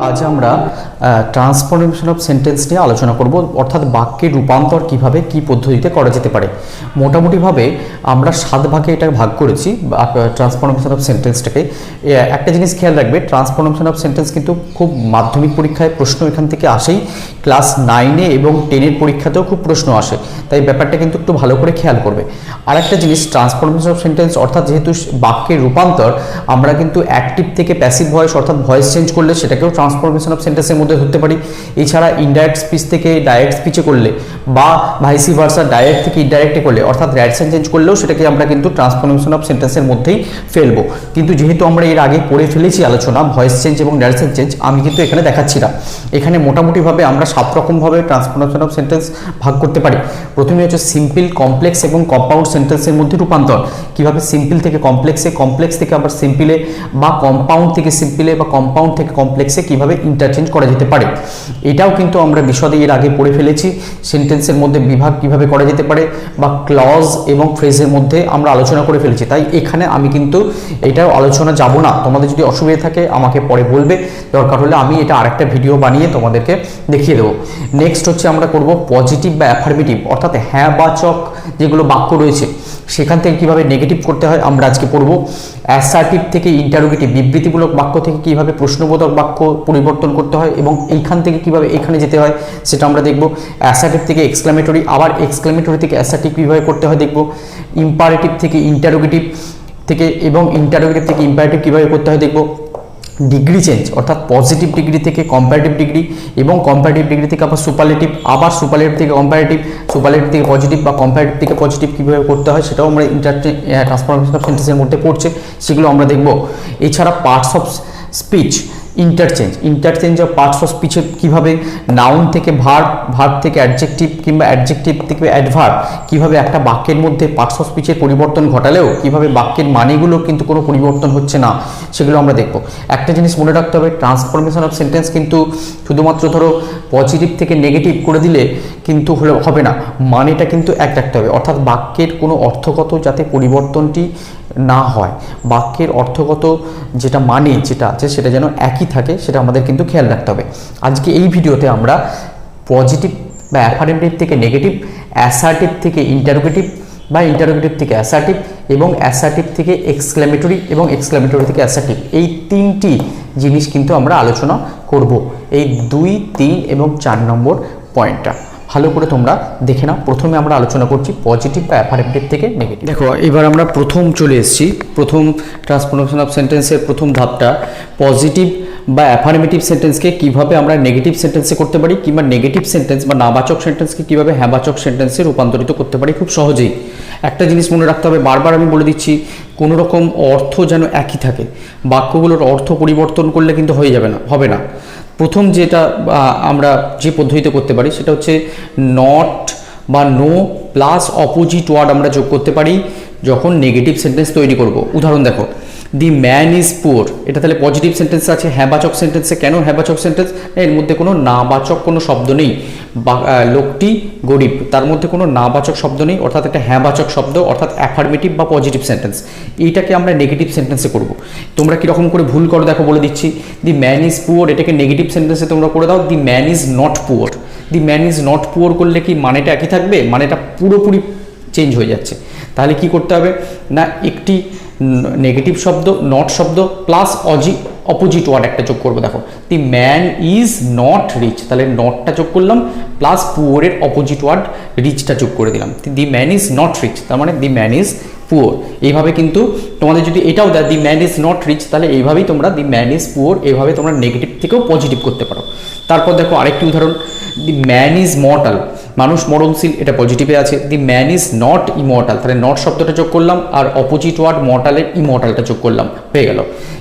আজ আমরা transformation of sentence নিয়ে আলোচনা করব, অর্থাৎ বাক্যের রূপান্তর কিভাবে কি পদ্ধতিতে করা যেতে পারে। মোটামুটিভাবে আমরা 7 ভাগে এটা ভাগ করেছি ট্রান্সফরমেশন অফ সেন্টেন্সটাকে। একটা জিনিস খেয়াল রাখবে, ট্রান্সফরমেশন অফ সেন্টেন্স কিন্তু খুব মাধ্যমিক পরীক্ষায় প্রশ্ন এখান থেকে আসেই, ক্লাস 9 এবং 10 পরীক্ষাতেও খুব প্রশ্ন আসে, তাই ব্যাপারটা কিন্তু একটু ভালো করে খেয়াল করবে। আর একটা জিনিস, ট্রান্সফরমেশন অফ সেন্টেন্স অর্থাৎ যেহেতু বাক্যের রূপান্তর, আমরা কিন্তু অ্যাক্টিভ থেকে প্যাসিভ ভয়েস অর্থাৎ ভয়েস চেঞ্জ করলে সেটাকেও ট্রান্সফরমেশন অফ সেন্টেন্সের মধ্যে ধরতে পারি। এছাড়া ইনডাইরেক্ট স্পিচ থেকে ডাইরেক্ট স্পিচে করলে বা ভাইসি ভার্সা ডাইরেক্ট থেকে ইনডাইরেক্টে করলে অর্থাৎ র্যাডিশন চেঞ্জ করলেও সেটাকে আমরা কিন্তু ট্রান্সফরমেশন অফ সেন্টেন্সের মধ্যেই ফেলবো। কিন্তু যেহেতু আমরা এর আগে করে ফেলেছি আলোচনা ভয়েস চেঞ্জ এবং ডাইরেকশন চেঞ্জ, আমি কিন্তু এখানে দেখাচ্ছি না। এখানে মোটামুটিভাবে আমরা 7 রকমভাবে ট্রান্সফরমেশন অফ সেন্টেন্স ভাগ করতে পারি। প্রথমে হচ্ছে সিম্পল, কমপ্লেক্স এবং কম্পাউন্ড সেন্টেন্সের মধ্যে রূপান্তর, কিভাবে সিম্পল থেকে কমপ্লেক্সে, কমপ্লেক্স থেকে আবার সিম্পলে, বা কম্পাউন্ড থেকে সিম্পলে বা কম্পাউন্ড থেকে কমপ্লেক্সে কিভাবে ইন্টারচেঞ্জ করা যেতে পারে। এটাও কিন্তু আমরা বিশদে এর আগে পড়ে ফেলেছি। সেন্টেন্সের মধ্যে বিভাগ কিভাবে করা যেতে পারে বা ক্লজ এবং ফ্রেজের মধ্যে আমরা আলোচনা করে ফেলেছি, তাই এখানে আমি কিন্তু এটাও আলোচনা যাব না। তোমাদের যদি অসুবিধা থাকে আমাকে পরে বলবে, দরকার হলে আমি এটা আরেকটা ভিডিও বানিয়ে তোমাদেরকে দেখিয়ে দেবো। নেক্সট হচ্ছে আমরা করব পজিটিভ বা অ্যাফার্মেটিভ, অর্থাৎ হ্যাঁ বাচক যেগুলো বাক্য রয়েছে সেখান থেকে কিভাবে নেগেটিভ করতে হয় আমরা আজকে পড়ব। অ্যাসার্টিভ থেকে ইন্টারোগেটিভ, বিবৃতিমূলক বাক্য থেকে কিভাবে প্রশ্নবোধক বাক্য পরিবর্তন করতে হয় এবং এইখান থেকে কিভাবে এখানে যেতে হয় সেটা আমরা দেখব। অ্যাসার্টিভ থেকে এক্সক্লামেটরি, আবার এক্সক্লামেটরি থেকে অ্যাসার্টিভ কিভাবে করতে হয় দেখব। ইম্পারেটিভ থেকে ইন্টারোগেটিভ থেকে এবং ইন্টারোগেটিভ থেকে ইম্পারেটিভ কিভাবে করতে হয় দেখব। ডিগ্রি চেঞ্জ অর্থাৎ পজিটিভ ডিগ্রি থেকে কম্পারেটিভ ডিগ্রি এবং কম্পারেটিভ ডিগ্রি থেকে আবার সুপারলেটিভ, আবার সুপারলেটিভ থেকে কম্পারেটিভ, সুপারলেটিভ থেকে পজিটিভ বা কম্পারেটিভ থেকে পজিটিভ কীভাবে করতে হয় সেটাও আমরা ট্রান্সফরমেশন অফ সেন্টেন্সের মধ্যে পড়ছে, সেগুলো আমরা দেখব। এছাড়া parts of speech interchange of parts of স্পিচে কীভাবে নাউন থেকে ভার্ব, ভার্ব থেকে অ্যাডজেক্টিভ কিংবা অ্যাডজেক্টিভ থেকে অ্যাডভার্ব, কীভাবে একটা বাক্যের মধ্যে পার্টস অফ স্পিচের পরিবর্তন ঘটালেও কীভাবে বাক্যের মানেগুলো কিন্তু কোনো পরিবর্তন হচ্ছে না, সেগুলো আমরা দেখব। একটা জিনিস মনে রাখতে হবে, ট্রান্সফরমেশন অফ সেন্টেন্স কিন্তু শুধুমাত্র ধরো পজিটিভ থেকে নেগেটিভ করে দিলে কিন্তু হবে না, মানেটা কিন্তু এক রাখতে হবে, অর্থাৎ বাক্যের কোনো অর্থগত যাতে পরিবর্তনটি না হয়, বাক্যের অর্থগত যেটা মানে যেটা আছে সেটা যেন একই থাকে, সেটা আমাদের কিন্তু খেয়াল রাখতে হবে। আজকে এই ভিডিওতে আমরা পজিটিভ বা অ্যাফার্মেটিভ থেকে নেগেটিভ, অ্যাসার্টিভ থেকে ইন্টারোগেটিভ বা ইন্টারোগেটিভ থেকে অ্যাসার্টিভ এবং অ্যাসার্টিভ থেকে এক্সক্লামেটরি এবং এক্সক্লামেটরি থেকে অ্যাসার্টিভ, এই 3টি জিনিস কিন্তু আমরা আলোচনা করব, এই 2, 3 এবং 4 নম্বর পয়েন্টটা ভালো করে তোমরা দেখে নাও। প্রথমে আমরা আলোচনা করছি পজিটিভ বা অ্যাফার্মেটিভ থেকে নেগেটিভ। দেখো এবার আমরা প্রথম চলে এসেছি, প্রথম ট্রান্সফরমেশন অফ সেন্টেন্সের প্রথম ধাপটা পজিটিভ বা অ্যাফার্মেটিভ সেন্টেন্সকে কিভাবে আমরা নেগেটিভ সেন্টেন্সে করতে পারি, কিংবা নেগেটিভ সেন্টেন্স বা নাবাচক সেন্টেন্সকে কিভাবে হ্যাঁবাচক সেন্টেন্সে রূপান্তরিত করতে পারি খুব সহজেই। একটা জিনিস মনে রাখতে হবে, বারবার আমি বলে দিচ্ছি, কোনো রকম অর্থ যেন একই থাকে, বাক্যগুলোর অর্থ পরিবর্তন করলে কিন্তু হবে না। প্রথম যেটা আমরা যে পদ্ধতিতে করতে পারি সেটা হচ্ছে নট বা নো প্লাস অপোজিট ওয়ার্ড আমরা যোগ করতে পারি যখন নেগেটিভ সেন্টেন্স তৈরি করব। উদাহরণ দেখো, দি ম্যান ইজ পুয়ার, এটা তাহলে পজিটিভ সেন্টেন্স আছে। হ্যাঁবাচক সেন্টেন্সে কেন হ্যাঁবাচক সেন্টেন্স? এর মধ্যে কোনো নাবাচক কোনো শব্দ নেই। লোকটি গরিব, তার মধ্যে কোনো নাবাচক শব্দ নেই, অর্থাৎ একটা হ্যাঁবাচক শব্দ, অর্থাৎ অ্যাফার্মেটিভ বা পজিটিভ সেন্টেন্স। এইটাকে আমরা নেগেটিভ সেন্টেন্সে করব। তোমরা কীরকম করে ভুল করো দেখো, বলে দিচ্ছি। দি ম্যান ইজ পুয়ার এটাকে নেগেটিভ সেন্টেন্সে তোমরা করে দাও দি man is not poor. The man is not poor করলে কি মানেটা একই থাকবে? মানেটা পুরোপুরি চেঞ্জ হয়ে যাচ্ছে। তাহলে কি করতে হবে না, একটি নেগেটিভ শব্দ নট শব্দ প্লাস অপোজিট ওয়ার্ড একটা যোগ করবো। দেখো, the man is not rich, তাহলে নটটা যোগ করলাম প্লাস পুয়ারের অপোজিট ওয়ার্ড রিচটা যোগ করে দিলাম। The man is not rich, তার মানে দি ম্যান ইজ পুয়ার। এইভাবে কিন্তু তোমাদের যদি এটাও দেয় the man is not rich, তাহলে এইভাবেই তোমরা দি ম্যান ইজ পুয়ার এইভাবে তোমরা নেগেটিভ থেকেও পজিটিভ করতে পারো। তারপর দেখো আরেকটি উদাহরণ, দি ম্যান ইজ মর্টাল, মানুষ মরণশীল, এটা পজিটিভে আছে। দি ম্যান ইজ নট ইমর্টাল, তাহলে নট শব্দটা যোগ করলাম আর অপোজিট ওয়ার্ড মর্টালের ইমর্টালটা যোগ করলাম, হয়ে গেল।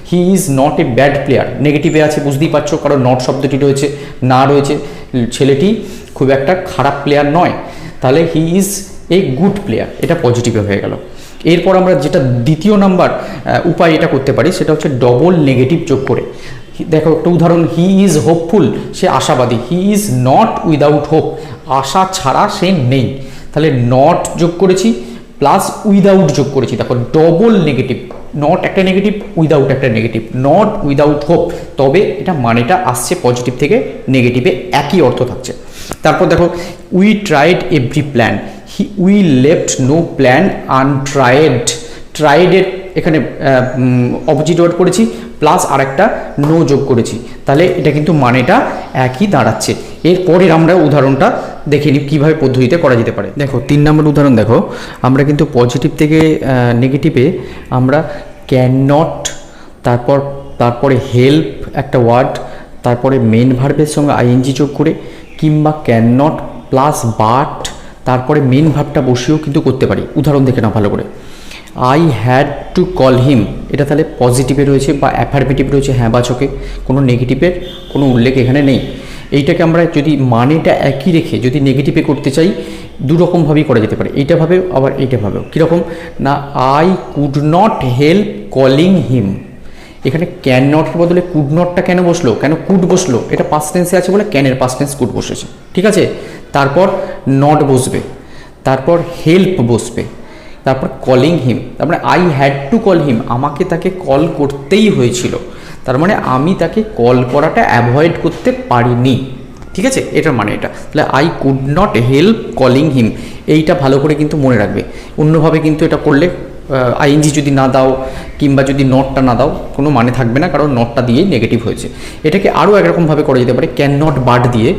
He is not a bad player, নেগেটিভে আছে, বুঝতেই পারছো, কারণ নট শব্দটি রয়েছে, না রয়েছে, ছেলেটি খুব একটা খারাপ প্লেয়ার নয়, তাহলে he is a good player, এটা পজিটিভে হয়ে গেল। এরপর আমরা যেটা দ্বিতীয় নাম্বার উপায় এটা করতে পারি সেটা হচ্ছে ডবল নেগেটিভ যোগ করে। দেখো একটা উদাহরণ, হি ইজ হোপফুল, সে আশাবাদী। He is not without hope, আশা ছাড়া সে নেই। তাহলে নট যোগ করেছি প্লাস উইদাউট যোগ করেছি, দেখো ডবল নেগেটিভ নট একটা নেগেটিভ, উইদাউট একটা নেগেটিভ, নট উইদাউট হোপ, তবে এটা মানেটা আসছে পজিটিভ থেকে নেগেটিভে, একই অর্থ থাকছে। তারপর দেখো we tried every plan, we left no plan untried, ট্রাইডের এখানে অপোজিট ওয়ার্ড করেছি প্লাস আর একটা নো যোগ করেছি, তাহলে এটা কিন্তু মানেটা একই দাঁড়াচ্ছে। এরপরের আমরা উদাহরণটা দেখে নিই কীভাবে পদ্ধতিতে করা যেতে পারে। দেখো 3 নম্বর উদাহরণ দেখো, আমরা কিন্তু পজিটিভ থেকে নেগেটিভে আমরা ক্যান নট, তারপরে হেল্প একটা ওয়ার্ড, তারপরে মেন ভার্বের সঙ্গে আইএনজি যোগ করে, কিংবা ক্যান নট প্লাস বাট, তারপরে মেন ভার্বটা বসিয়েও কিন্তু করতে পারি। উদাহরণ দেখে নাও ভালো করে। I had to call him, এটা তাহলে পজিটিভে রয়েছে বা অ্যাফার্মেটিভ রয়েছে, হ্যাঁ বাচকে, কোনো নেগেটিভের কোনো উল্লেখ এখানে নেই। এইটাকে আমরা যদি মানেটা একই রেখে যদি নেগেটিভে করতে চাই, দুরকমভাবেই করা যেতে পারে। এইটা ভাবেও আবার এইটা ভাবেও। কীরকম না, I could not help calling হিম, এখানে ক্যান নটের বদলে কুড নটটা কেন বসলো, কেন কুড বসলো, এটা পাস্ট টেন্সে আছে বলে ক্যানের পাস্ট টেন্স কুড বসেছে, ঠিক আছে। তারপর নট বসবে, তারপর হেল্প বসবে, তারপর কলিং হিম, তার মানে I had to call him, আমাকে তাকে কল করতেই হয়েছিল, তার মানে আমি তাকে কল করাটা অ্যাভয়েড করতে পারিনি, ঠিক আছে, এটার মানে এটা। তাহলে I could not help calling হিম, এইটা ভালো করে কিন্তু মনে রাখবে। অন্যভাবে কিন্তু এটা করলে আইএনজি যদি না দাও কিংবা যদি নটটা না দাও কোনো মানে থাকবে না, কারণ নটটা দিয়েই নেগেটিভ হয়েছে। এটাকে আরও একরকমভাবে করা যেতে পারে, ক্যান নট বাট দিয়ে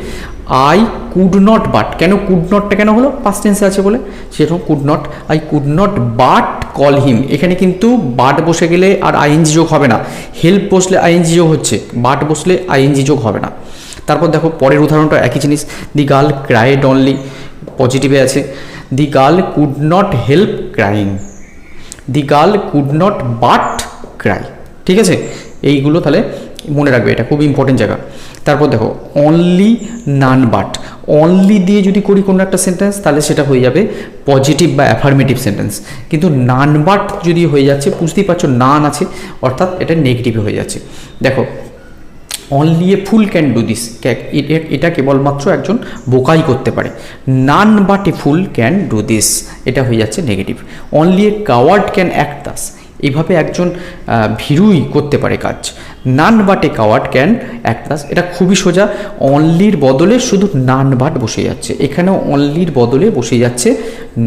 আই কুড নট বাট, কেন কুড নটটা কেন হলো, পাস্ট টেন্সে আছে বলে, সেরকম could not, I could not but call him, এখানে কিন্তু বাট বসে গেলে আর আইএনজি যোগ হবে না, হেল্প বসলে আইএনজি যোগ হচ্ছে, বাট বসলে আইএনজি যোগ হবে না। তারপর দেখো পরের উদাহরণটা একই জিনিস, দি গার্ল ক্রাইড অনলি, পজিটিভে আছে, the girl could not help crying, the girl could not but Cry, ঠিক আছে। এইগুলো তাহলে মনে রাখবে, এটা খুব ইম্পর্টেন্ট জায়গা। তারপর দেখো অনলি নান বাট, অনলি দিয়ে যদি করি কোনো একটা সেন্টেন্স তাহলে সেটা হয়ে যাবে পজিটিভ বা অ্যাফার্মেটিভ সেন্টেন্স, কিন্তু নান বাট যদি হয়ে যাচ্ছে, বুঝতেই পারছো নান আছে অর্থাৎ এটা নেগেটিভে হয়ে যাচ্ছে। দেখো only a full can do this, এটা কেবলমাত্র একজন বোকাই করতে পারে, none but A full can do this, এটা হয়ে যাচ্ছে negative. Only a coward can act Das, এইভাবে একজন ভীরুই করতে পারে কাজ, none but A coward can act Das, এটা খুবই সোজা। অনলির বদলে শুধু নান বাট বসে যাচ্ছে, এখানেও অনলির বদলে বসে যাচ্ছে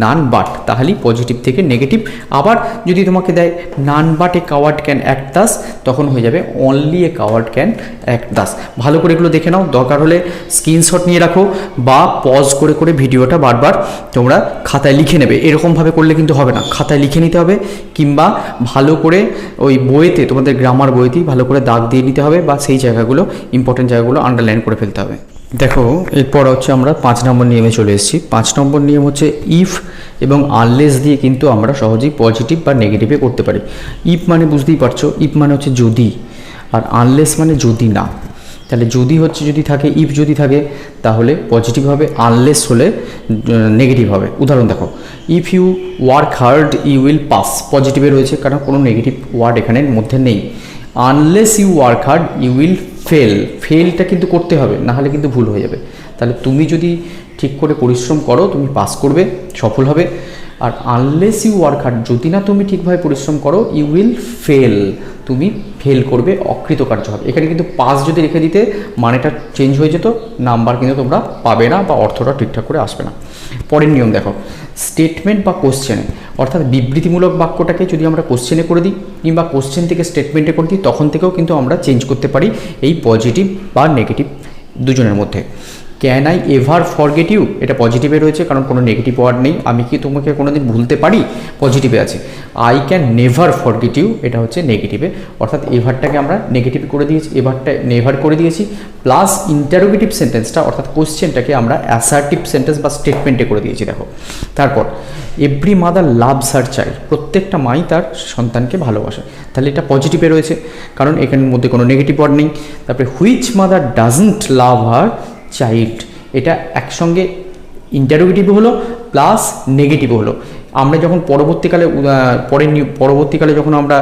নান বাট, তাহলেই পজিটিভ থেকে নেগেটিভ। আবার যদি তোমাকে দেয় none but A coward can act Das, তখন হয়ে যাবে only a coward can act Das. ভালো করে এগুলো দেখে নাও, দরকার হলে স্ক্রিনশট নিয়ে রাখো বা পজ করে করে ভিডিওটা বারবার তোমরা খাতায় লিখে নেবে। এরকমভাবে করলে কিন্তু হবে না, খাতায় লিখে নিতে হবে, কিংবা ভালো করে ওই বইতে, তোমাদের গ্রামার বইতেই ভালো করে দাগ দিয়ে নিতে হবে, বা সেই জায়গাগুলো ইম্পর্টেন্ট জায়গাগুলো আন্ডারলাইন করে ফেলতে হবে। দেখো এরপর হচ্ছে আমরা 5 নম্বর নিয়মে চলে এসেছি। 5 নম্বর নিয়ম হচ্ছে ইফ এবং আনলেস দিয়ে কিন্তু আমরা সহজেই পজিটিভ বা নেগেটিভে করতে পারি। ইফ মানে বুঝতেই পারছো, ইফ মানে হচ্ছে যদি, আর আনলেস মানে যদি না। তাহলে যদি হচ্ছে যদি থাকে, ইফ যদি থাকে তাহলে পজিটিভ হবে, আনলেস হলে নেগেটিভ হবে। উদাহরণ দেখো, if you work hard you will pass, পজিটিভে রয়েছে কারণ কোনো নেগেটিভ ওয়ার্ড এখানের মধ্যে নেই। Unless you work hard you will fail, ফেলটা কিন্তু করতে হবে, না হলে কিন্তু ভুল হয়ে যাবে। তাহলে তুমি যদি ঠিক করে পরিশ্রম করো তুমি পাস করবে, সফল হবে। আর আনলেস ইউ ওয়ার্ক হার্ড, যদি না তুমি ঠিকভাবে পরিশ্রম করো, ইউ উইল ফেল, তুমি ফেল করবে, অকৃতকার্য হবে। এখানে কিন্তু পাস যদি রেখে দিতে মানেটা চেঞ্জ হয়ে যেত, নাম্বার কিন্তু তোমরা পাবে না বা অর্থটা ঠিকঠাক করে আসবে না। পরের নিয়ম দেখো, স্টেটমেন্ট বা কোশ্চেনে, অর্থাৎ বিবৃতিমূলক বাক্যটাকে যদি আমরা কোশ্চেনে করে দিই কিংবা কোশ্চেন থেকে স্টেটমেন্টে করে দিই, তখন থেকেও কিন্তু আমরা চেঞ্জ করতে পারি এই পজিটিভ বা নেগেটিভ দুজনের মধ্যে। Can I ever forget you, এটা পজিটিভে রয়েছে কারণ কোনো নেগেটিভ ওয়ার্ড নেই। আমি কি তোমাকে কোনোদিন ভুলতে পারি, পজিটিভে আছে। I can never forget you, এটা হচ্ছে নেগেটিভে, অর্থাৎ এভারটাকে আমরা নেগেটিভ করে দিয়েছি, এভারটা নেভার করে দিয়েছি, প্লাস ইন্টারোগেটিভ সেন্টেন্সটা অর্থাৎ কোশ্চেনটাকে আমরা অ্যাসার্টিভ সেন্টেন্স বা স্টেটমেন্টে করে দিয়েছি। দেখো তারপর every mother loves her child, প্রত্যেকটা মাই তার সন্তানকে ভালোবাসে, তাহলে এটা পজিটিভে রয়েছে কারণ এখানের মধ্যে কোনো নেগেটিভ ওয়ার্ড নেই। তারপরে which mother doesn't love her child, এটা একসঙ্গে ইন্টারোগেটিভ হলো প্লাস নেগেটিভ হলো। আমরা যখন পরবর্তীকালে যখন আমরা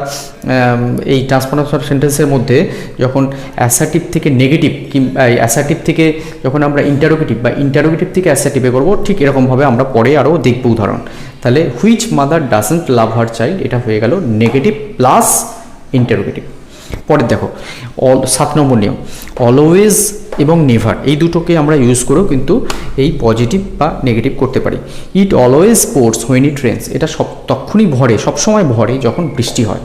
এই ট্রান্সফরমেশন সেন্টেন্সের মধ্যে যখন অ্যাসার্টিভ থেকে নেগেটিভ কিংবা অ্যাসার্টিভ থেকে যখন আমরা ইন্টারোগেটিভ বা ইন্টারোগেটিভ থেকে অ্যাসার্টিভে করবো, ঠিক এরকমভাবে আমরা পরে আরও দেখব উদাহরণ। তাহলে which mother doesn't love her child, এটা হয়ে গেল নেগেটিভ প্লাস ইন্টারোগেটিভ। পরের দেখো 7 নম্বর নিয়ম, অলওয়েজ এবং নেভার এই দুটোকে আমরা ইউজ করেও কিন্তু এই পজিটিভ বা নেগেটিভ করতে পারি। It always pours when it rains, এটা তখনই ভরে, সবসময় ভরে যখন বৃষ্টি হয়।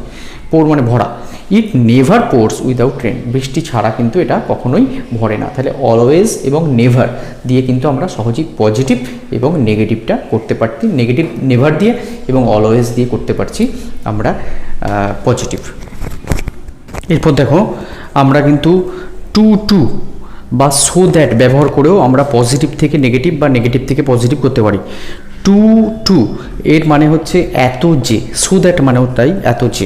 পোর মানে ভরা। It never pours without rain, বৃষ্টি ছাড়া কিন্তু এটা কখনোই ভরে না। তাহলে অলওয়েজ এবং নেভার দিয়ে কিন্তু আমরা সহজেই পজিটিভ এবং নেগেটিভটা করতে পারছি, নেগেটিভ নেভার দিয়ে এবং অলওয়েজ দিয়ে করতে পারছি আমরা পজিটিভ। এরপর দেখো আমরা কিন্তু টু বা সো দ্যাট ব্যবহার করেও আমরা পজিটিভ থেকে নেগেটিভ বা নেগেটিভ থেকে পজিটিভ করতে পারি। টু এর মানে হচ্ছে এত যে, সো দ্যাট মানেও তাই এত যে।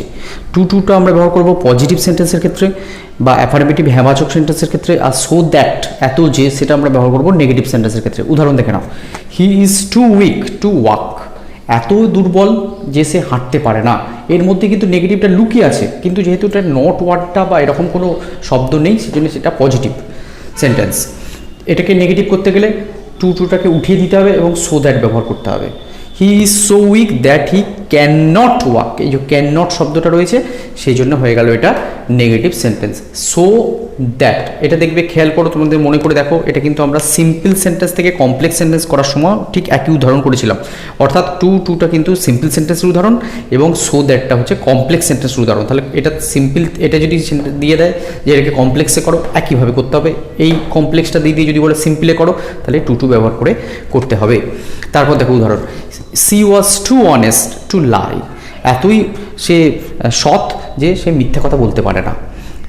টুটা আমরা ব্যবহার করব পজিটিভ সেন্টেন্সের ক্ষেত্রে বা অ্যাফার্মেটিভ হ্যাঁবাচক সেন্টেন্সের ক্ষেত্রে, আর সো দ্যাট এত যে সেটা আমরা ব্যবহার করব নেগেটিভ সেন্টেন্সের ক্ষেত্রে। উদাহরণ দেখে নাও, he is too weak to walk, এত দুর্বল যে সে হাঁটতে পারে না। এর মধ্যে কিন্তু নেগেটিভটা লুকিয়ে আছে, কিন্তু যেহেতু এটা নট ওয়ার্ডটা বা এরকম কোনো শব্দ নেই, সেজন্য সেটা পজিটিভ সেন্টেন্স। এটাকে নেগেটিভ করতে গেলে টুটাকে উঠিয়ে দিতে হবে এবং সো দ্যাট ব্যবহার করতে হবে। He is so weak that he can not walk, এই যে ক্যান নট শব্দটা রয়েছে সেই জন্য হয়ে গেল এটা নেগেটিভ সেন্টেন্স। সো দ্যাট এটা দেখবে, খেয়াল করো, তোমাদের মনে করে দেখো, এটা কিন্তু আমরা সিম্পল সেন্টেন্স থেকে কমপ্লেক্স সেন্টেন্স করার সময় ঠিক একই উদাহরণ করেছিলাম। অর্থাৎ টুটা কিন্তু সিম্পল সেন্টেন্সের উদাহরণ এবং সো দ্যাটটা হচ্ছে কমপ্লেক্স সেন্টেন্সের উদাহরণ। তাহলে এটা সিম্পল, এটা যদি দিয়ে দেয় যে এটাকে কমপ্লেক্সে করো, একইভাবে করতে হবে। এই কমপ্লেক্সটা দিয়ে যদি বলে সিম্পলে করো, তাহলে টু ব্যবহার করে করতে হবে। তারপর দেখো উদাহরণ, she was too honest to lie, এতই সে সৎ যে সে মিথ্যা কথা বলতে পারে না।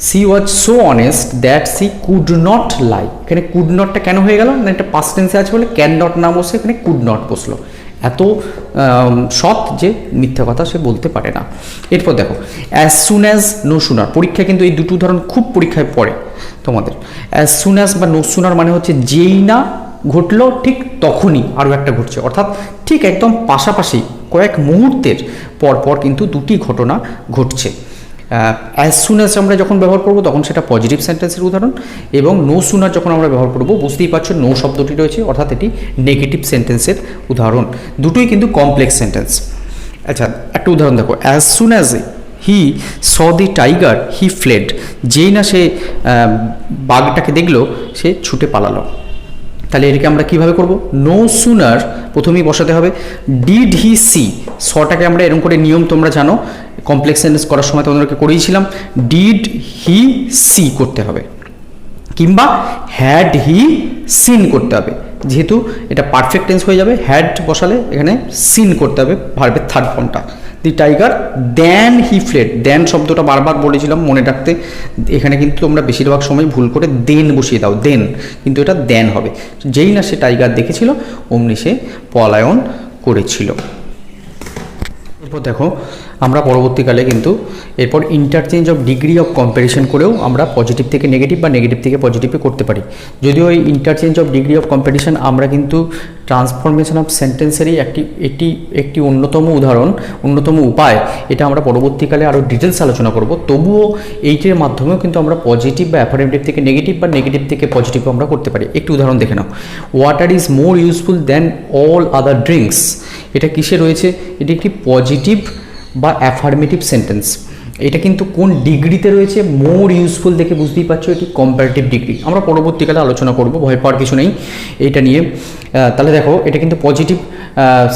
C was so honest that C could not লাই, এখানে কুড নটটা কেন হয়ে গেল না, এটা পাস্ট টেন্সে আছে বলে ক্যান নট না বসে এখানে কুড নট বসলো। এত সৎ যে মিথ্যা কথা সে বলতে পারে না। এরপর দেখো as soon as no sooner, পরীক্ষায় কিন্তু এই দুটো উদাহরণ খুব পরীক্ষায় পড়ে তোমাদের। অ্যাজ সুন অ্যাজ বা নো সুনার মানে হচ্ছে যেই না ঘটলো ঠিক তখনই আরও একটা ঘটছে, অর্থাৎ ঠিক একদম পাশাপাশি কয়েক মুহূর্তের পর কিন্তু দুটি ঘটনা ঘটছে। অ্যাজ সুন অ্যাজ আমরা যখন ব্যবহার করব তখন সেটা পজিটিভ সেন্টেন্সের উদাহরণ, এবং নো সুনার যখন আমরা ব্যবহার করব, বুঝতেই পারছো নো শব্দটি রয়েছে, অর্থাৎ এটি নেগেটিভ সেন্টেন্সের উদাহরণ। দুটোই কিন্তু কমপ্লেক্স সেন্টেন্স। আচ্ছা, একটা উদাহরণ দেখো, as soon as he saw the tiger he fled, যেই না সে বাঘটাকে দেখলো সে ছুটে পালালো। তাহলে এটাকে আমরা কীভাবে করব, নো সুনার প্রথমেই বসাতে হবে ডিড হি সি, সটাকে আমরা এরকম করে নিয়ম তোমরা জানো, কমপ্লেক্স সেন্টেন্স করার সময় তোমাদেরকে করেইছিলাম, ডিড হি সি করতে হবে, কিংবা হ্যাড হি সিন করতে হবে। যেহেতু এটা পারফেক্ট টেন্স হয়ে যাবে, হ্যাড বসালে এখানে সিন করতে হবে ভার্বের থার্ড ফর্মটা। The tiger then he fled, দেন শব্দটা বারবার বলেছিলাম মনে রাখতে, এখানে কিন্তু তোমরা বেশিরভাগ সময় ভুল করে দেন বসিয়ে দাও, দেন, কিন্তু এটা দেন হবে। যেই না সে টাইগার দেখেছিল অমনি সে পলায়ন করেছিল। এরপর দেখো আমরা পরবর্তীকালে কিন্তু এরপর ইন্টারচেঞ্জ অফ ডিগ্রি অফ কম্প্যারিশন করেও আমরা পজিটিভ থেকে নেগেটিভ বা নেগেটিভ থেকে পজিটিভে করতে পারি। যদিও এই ইন্টারচেঞ্জ অফ ডিগ্রি অফ কম্প্যারিশন আমরা কিন্তু ট্রান্সফরমেশন অফ সেন্টেন্সেরই একটি অন্যতম উদাহরণ, অন্যতম উপায়। এটা আমরা পরবর্তীকালে আরও ডিটেলস আলোচনা করব। তবুও এইটির মাধ্যমেও কিন্তু আমরা পজিটিভ বা অ্যাফার্মেটিভ থেকে নেগেটিভ বা নেগেটিভ থেকে পজিটিভ আমরা করতে পারি। একটি উদাহরণ দেখে নাও, water is more useful than all other drinks, এটা কিসে রয়েছে, এটি একটি পজিটিভ বা অ্যাফার্মেটিভ সেন্টেন্স। এটা কিন্তু কোন ডিগ্রিতে রয়েছে, মোর ইউজফুল দেখে বুঝতেই পারছো এটি কম্পারেটিভ ডিগ্রি। আমরা পরবর্তীকালে আলোচনা করব, ভয় পাওয়ার কিছু নেই এইটা নিয়ে। তাহলে দেখো এটা কিন্তু পজিটিভ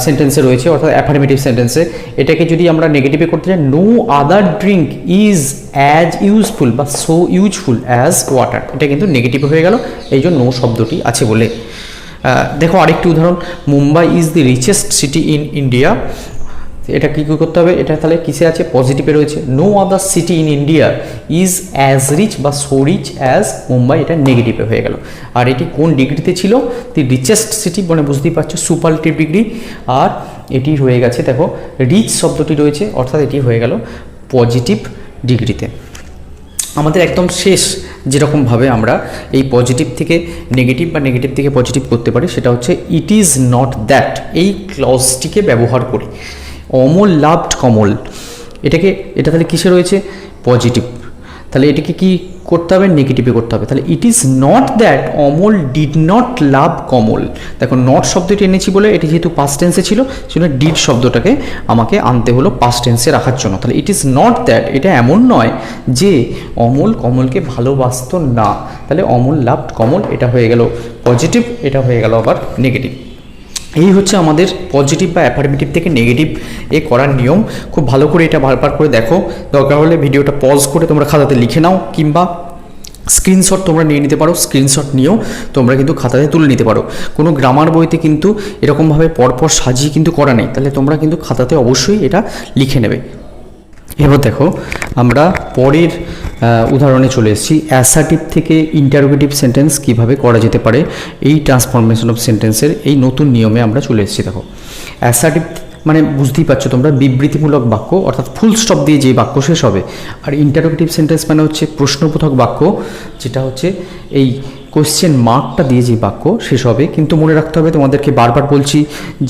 সেন্টেন্সে রয়েছে, অর্থাৎ অ্যাফার্মেটিভ সেন্টেন্সে। এটাকে যদি আমরা নেগেটিভে করতে চাই, no other drink is as useful বা সো ইউজফুল অ্যাজ ওয়াটার, এটা কিন্তু নেগেটিভ হয়ে গেল, এই জন্য নো শব্দটি আছে বলে। দেখো আরেকটি উদাহরণ, Mumbai is the richest city in India, এটা কী করতে হবে, এটা তাহলে কিসে আছে, পজিটিভে রয়েছে। No other city in India is as rich বা সো রিচ অ্যাজ মুম্বাই, এটা নেগেটিভে হয়ে গেল। আর এটি কোন ডিগ্রিতে ছিল, দি রিচেস্ট সিটি মানে বুঝতেই পারছো সুপারলেটিভ ডিগ্রি, আর এটি হয়ে গেছে দেখো রিচ শব্দটি রয়েছে, অর্থাৎ এটি হয়ে গেল পজিটিভ ডিগ্রিতে। আমাদের একদম শেষ যেরকমভাবে আমরা এই পজিটিভ থেকে নেগেটিভ বা নেগেটিভ থেকে পজিটিভ করতে পারি, সেটা হচ্ছে ইট ইজ নট দ্যাট, এই ক্লজটিকে ব্যবহার করি। অমল লাভড কমল, এটা তাহলে কিসে রয়েছে? পজিটিভ। তাহলে এটাকে কি করতে হবে? নেগেটিভে করতে হবে। তাহলে it is not that Amal did not love Kamal. দেখো নট শব্দটি এনেছি বলে এটি যেহেতু পাস্ট টেন্সে ছিল, সেজন্য ডিড শব্দটাকে আমাকে আনতে হলো পাস্ট টেন্সে রাখার জন্য। তাহলে ইট ইজ নট দ্যাট, এটা এমন নয় যে অমল কমলকে ভালোবাসতো না। তাহলে অমল লাভড কমল, এটা হয়ে গেল পজিটিভ, এটা হয়ে গেল আবার নেগেটিভ। এই হচ্ছে আমাদের পজিটিভ বা অ্যাফার্মেটিভ থেকে নেগেটিভ করার নিয়ম। খুব ভালো করে এটা বারবার করে দেখো, দরকার হলে ভিডিওটা পজ করে তোমরা খাতাতে লিখে নাও, কিংবা স্ক্রিনশট তোমরা নিয়ে নিতে পারো। স্ক্রিনশট নিয়েও তোমরা কিন্তু খাতাতে তুলে নিতে পারো। কোনো গ্রামার বইতে কিন্তু এরকমভাবে পরপর সাজিয়ে কিন্তু করা নেই, তাহলে তোমরা কিন্তু খাতাতে অবশ্যই এটা লিখে নেবে। এবার দেখো আমরা পরের উদাহরণে চলে এসেছি। অ্যাসার্টিভ থেকে ইন্টারোগেটিভ সেন্টেন্স কিভাবে করা যেতে পারে, এই ট্রান্সফরমেশন অফ সেন্টেন্সের এই নতুন নিয়মে আমরা চলে এসেছি। দেখো অ্যাসার্টিভ মানে বুঝতেই পারছো তোমরা, বিবৃতিমূলক বাক্য, অর্থাৎ ফুল স্টপ দিয়ে যে বাক্য শেষ হবে। আর ইন্টারোগেটিভ সেন্টেন্স মানে হচ্ছে প্রশ্নবোধক বাক্য, যেটা হচ্ছে এই কোশ্চেন মার্কটা দিয়ে যে বাক্য শেষ হবে। কিন্তু মনে রাখতে হবে, তোমাদেরকে বারবার বলছি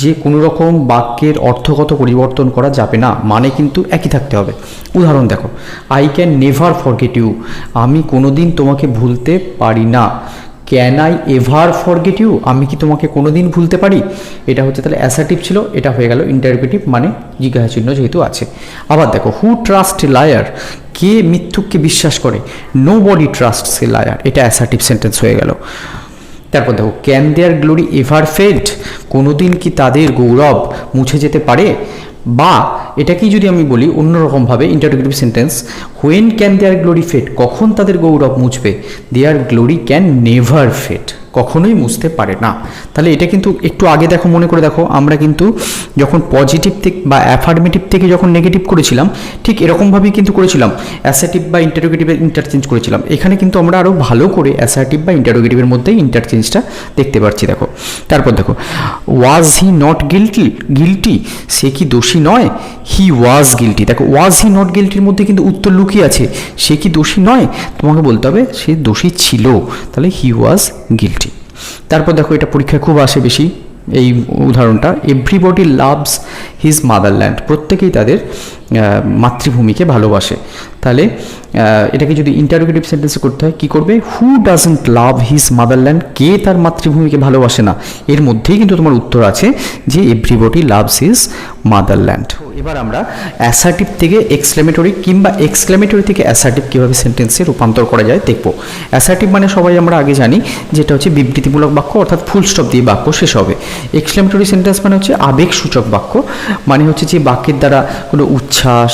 যে কোনো রকম বাক্যের অর্থগত পরিবর্তন করা যাবে না, মানে কিন্তু একই থাকতে হবে। উদাহরণ দেখো, I can never forget you, আমি কোনোদিন তোমাকে ভুলতে পারি না। Can I ever forget you, আমি কি তোমাকে কোনোদিন ভুলতে পারি? এটা হচ্ছে তাহলে অ্যাসার্টিভ ছিল, এটা হয়ে গেল ইন্টারোগেটিভ, মানে জিজ্ঞাসা চিহ্ন যেহেতু আছে। আবার দেখো, হু ট্রাস্ট এ লায়ার, কে মিথ্যুককে বিশ্বাস করে? Nobody trusts a liar, এটা অ্যাসার্টিভ সেন্টেন্স হয়ে গেল। তারপর দেখো, can their glory ever fade, কোনোদিন কি তাদের গৌরব মুছে যেতে পারে? বা এটাকেই যদি আমি বলি অন্যরকমভাবে, interrogative sentence, when can their glory fade, কখন তাদের গৌরব মুছবে? Their glory can never fade, কখনোই মুছতে পারে না। তাহলে এটা কিন্তু একটু আগে দেখো, মনে করে দেখো, আমরা কিন্তু যখন পজিটিভ থেকে বা অ্যাফার্মেটিভ থেকে যখন নেগেটিভ করেছিলাম, ঠিক এরকমভাবেই কিন্তু করেছিলাম, অ্যাসার্টিভ বা ইন্টারোগেটিভের ইন্টারচেঞ্জ করেছিলাম। এখানে কিন্তু আমরা আরও ভালো করে অ্যাসার্টিভ বা ইন্টারোগেটিভের মধ্যে ইন্টারচেঞ্জটা দেখতে পাচ্ছি। দেখো তারপর দেখো, ওয়াজ হি নট গিল্টি, সে কি দোষী নয়? হি ওয়াজ গিল্টি। দেখো ওয়াজ হি নট গিল্টির মধ্যে কিন্তু উত্তর লুকিয়ে আছে, সে কি দোষী নয়? তোমাকে বলতে হবে সে দোষী ছিল, তাহলে হি ওয়াজ গিল্টি। তারপর দেখো, এটা পরীক্ষায় খুব আসে বেশি এই উদাহরণটা, এভরিবডি লাভস হিজ মাদারল্যান্ড, প্রত্যেকেই তাদের মাতৃভূমিকে ভালোবাসে। তাহলে এটাকে যদি ইন্টারোগেটিভ সেন্টেন্সে করতে হয়, কী করবে? Who doesn't love his motherland, কে তার মাতৃভূমিকে ভালোবাসে না? এর মধ্যেই কিন্তু তোমার উত্তর আছে যে এভরিবডি লাভস হিজ মাদারল্যান্ড। এবার আমরা অ্যাসার্টিভ থেকে এক্সক্লেমেটরি কিংবা এক্সক্লেমেটরি থেকে অ্যাসার্টিভ কীভাবে সেন্টেন্সে রূপান্তর করা যায় দেখব। অ্যাসার্টিভ মানে সবাই আমরা আগে জানি যেটা হচ্ছে বিবৃতিমূলক বাক্য, অর্থাৎ ফুল স্টপ দিয়ে বাক্য শেষ হবে। এক্সক্লেমেটরি সেন্টেন্স মানে হচ্ছে আবেগসূচক বাক্য, মানে হচ্ছে যে বাক্যের দ্বারা কোনো উচ্ছ্বাস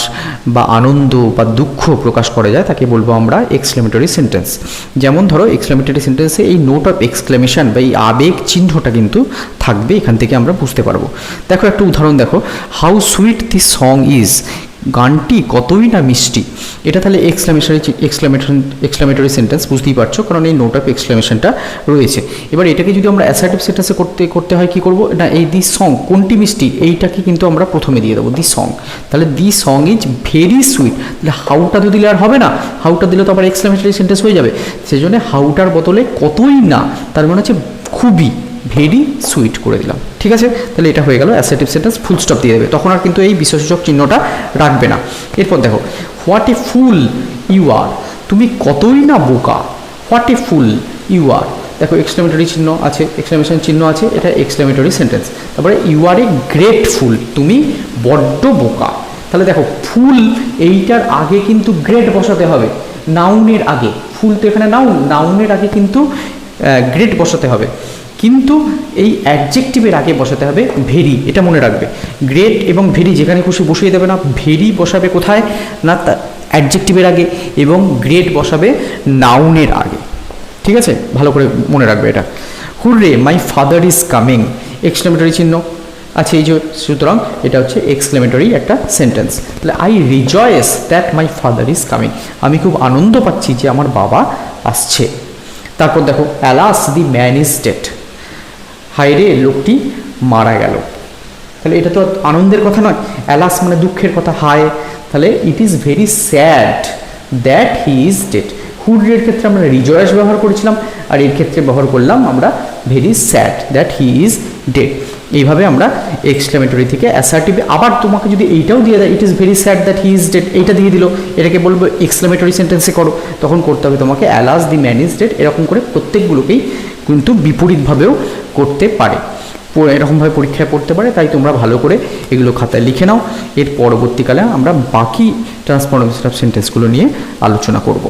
বা আনন্দ বা দুঃখ প্রকাশ করা যায়, তাকে বলবো আমরা এক্সক্লেমেটরি সেন্টেন্স। যেমন ধরো এক্সক্লেমেটরি সেন্টেন্সে এই নোট অফ এক্সক্লেমেশন বা এই আবেগ চিহ্নটা কিন্তু থাকবে, এখান থেকে আমরা বুঝতে পারবো। দেখো একটা উদাহরণ দেখো, how sweet the song is, গানটি কতই না মিষ্টি। এটা তাহলে এক্সক্লেমেটরি সেন্টেন্স, বুঝতেই পারছো, কারণ এই নোট অফ এক্সক্লেমেশনটা রয়েছে। এবার এটাকে যদি আমরা অ্যাসার্টিভ সেন্টেন্সে করতে হয় কী করবো না, এই দি সং কোনটি মিষ্টি, এইটাকে কিন্তু আমরা প্রথমে দিয়ে দেবো, দি সং। তাহলে the song is very sweet, তাহলে হাউটা তো দিলে আর হবে না, হাউটা দিলে তো আবার এক্সক্লেমেটরি সেন্টেন্স হয়ে যাবে, সেই জন্য হাউটার বদলে কতই না, তার মানে হচ্ছে খুবই, ভেরি সুইট করে দিলাম। ঠিক আছে, তাহলে এটা হয়ে গেল অ্যাসার্টিভ সেন্টেন্স, ফুল স্টপ দিয়ে দেবে, তখন আর কিন্তু এই বিশেষসূচক চিহ্নটা রাখবে না। এরপর দেখো, হোয়াট এ ফুল ইউ আর, তুমি কতই না বোকা। হোয়াট এ ফুল ইউ আর, দেখো এক্সক্লেমেটরি চিহ্ন আছে, এক্সক্লেমেশন চিহ্ন আছে, এটা এক্সক্লেমেটরি সেন্টেন্স। তারপরে ইউ আর এ গ্রেট ফুল, তুমি বড্ড বোকা। তাহলে দেখো ফুল এইটার আগে কিন্তু গ্রেট বসাতে হবে, নাউনের আগে। ফুল তো এখানে নাউনের আগে কিন্তু গ্রেট বসাতে হবে, কিন্তু এই অ্যাডজেক্টিভের আগে বসাতে হবে ভেরি, এটা মনে রাখবে। গ্রেট এবং ভেরি যেখানে খুশি বসিয়ে দেবে না, ভেরি বসাবে কোথায় না অ্যাডজেক্টিভের আগে, এবং গ্রেট বসাবে নাউনের আগে। ঠিক আছে, ভালো করে মনে রাখবে এটা। Hurray my father is coming, exclamatory চিহ্ন আছে এই যে, সুতরাং এটা হচ্ছে এক্সক্লেমেটরি একটা সেন্টেন্স। তাহলে I rejoice that my father is coming, আমি খুব আনন্দ পাচ্ছি যে আমার বাবা আসছে। তারপর দেখো, alas the man is dead, হায়রে লোকটি মারা গেল। তাহলে এটা তো আনন্দের কথা নয়, অ্যালাস মানে দুঃখের কথা, হায়। তাহলে it is very sad that he is dead, Fourier ক্ষেত্রে আমরা রিজয়েস ব্যবহার করেছিলাম, আর এর ক্ষেত্রে ব্যবহার করলাম আমরা very sad that he is dead. এইভাবে আমরা এক্সক্লেমেটরি থেকে অ্যাসার্টিভ, আবার তোমাকে যদি এইটাও দিয়ে দেয় it is very sad that he is dead, এইটা দিয়ে দিল, এটাকে বলবো এক্সক্লেমেটরি সেন্টেন্সে করো, তখন করতে হবে তোমাকে alas the man is dead. এরকম করে প্রত্যেকগুলোকেই কিন্তু বিপরীতভাবেও করতে পারে, এরকমভাবে পরীক্ষায় পড়তে পারে। তাই তোমরা ভালো করে এগুলো খাতায় লিখে নাও। এর পরবর্তীকালে আমরা বাকি ট্রান্সফরমেশন অফ সেন্টেন্সগুলো নিয়ে আলোচনা করব।